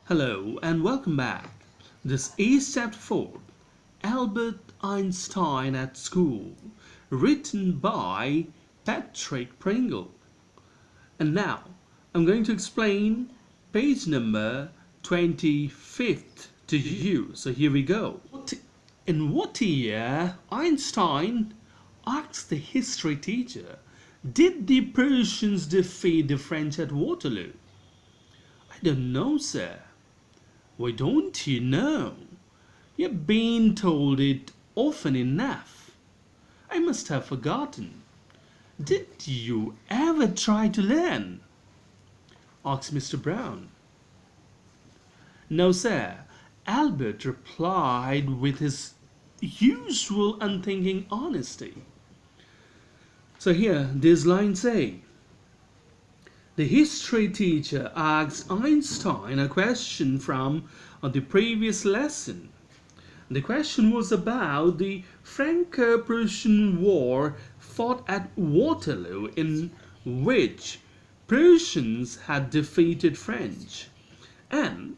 Hello and welcome back. This is Chapter 4, Albert Einstein at School, written by Patrick Pringle. And now I'm going to explain page number 25th to you. So here we go. In what year, Einstein asked the history teacher, did the Prussians defeat the French at Waterloo? I don't know, sir. Why don't you know? You've been told it often enough. I must have forgotten. Did you ever try to learn? Asked Mr. Brown. No, sir, Albert replied with his usual unthinking honesty. So here, these lines say, the history teacher asked Einstein a question from the previous lesson. The question was about the Franco-Prussian War fought at Waterloo, in which Prussians had defeated French. And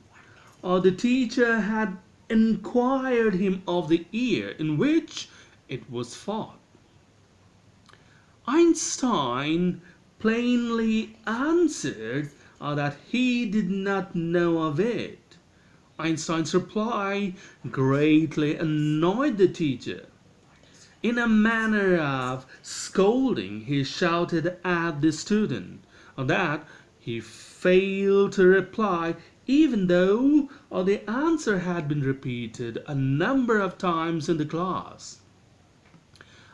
the teacher had inquired him of the year in which it was fought. Einstein plainly answered that he did not know of it. Einstein's reply greatly annoyed the teacher. In a manner of scolding, he shouted at the student that he failed to reply even though the answer had been repeated a number of times in the class.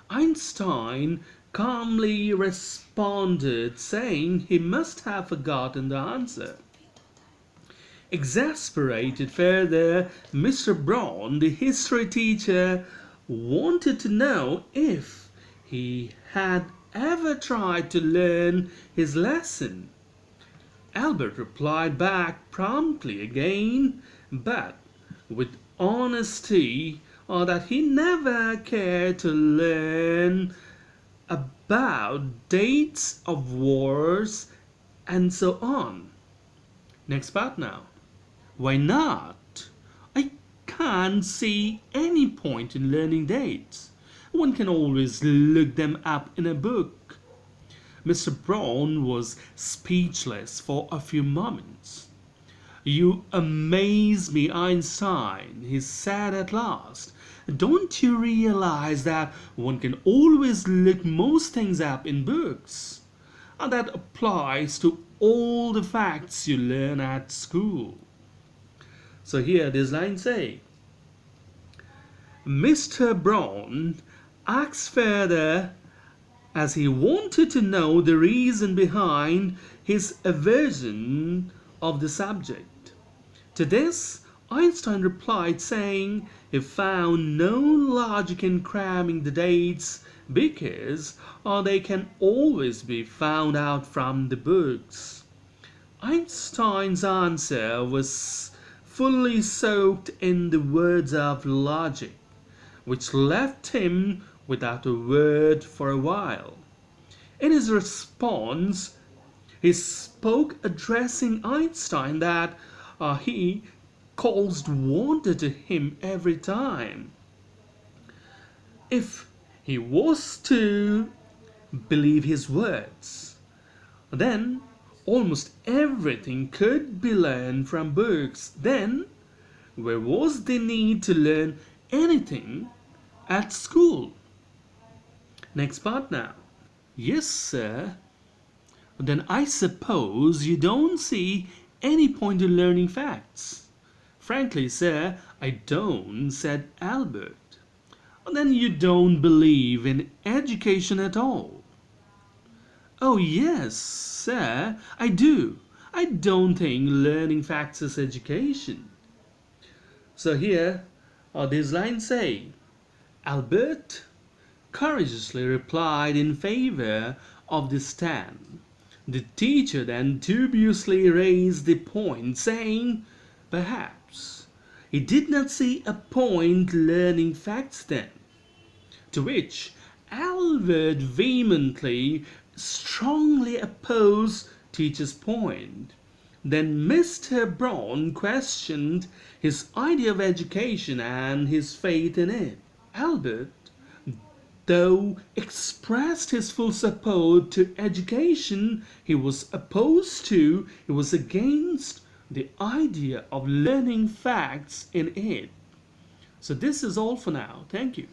Einstein calmly responded, saying he must have forgotten the answer. Exasperated further, Mr. Brown, the history teacher, wanted to know if he had ever tried to learn his lesson. Albert replied back promptly again, but with honesty, that he never cared to learn about dates of wars and so on. Next part now. Why not? I can't see any point in learning dates. One can always look them up in a book. Mr. Brown was speechless for a few moments. You amaze me, Einstein, he said at last. Don't you realize that one can always look most things up in books? And that applies to all the facts you learn at school. So here these lines say, Mr. Brown asked further as he wanted to know the reason behind his aversion of the subject. To this, Einstein replied saying he found no logic in cramming the dates because they can always be found out from the books. Einstein's answer was fully soaked in the words of logic, which left him without a word for a while. In his response, he spoke addressing Einstein that he caused wonder to him every time. If he was to believe his words, then almost everything could be learned from books. Then where was the need to learn anything at school? Next part now. Yes, sir. Then I suppose you don't see any point in learning facts. Frankly, sir, I don't, said Albert. Then you don't believe in education at all. Oh yes, sir, I do. I don't think learning facts is education. So here, these lines say, Albert courageously replied in favor of the stand. The teacher then dubiously raised the point, saying, perhaps he did not see a point learning facts then. To which Albert vehemently, strongly opposed teacher's point. Then Mr. Brown questioned his idea of education and his faith in it. Albert, though expressed his full support to education, he was against the idea of learning facts in it. So this is all for now. Thank you.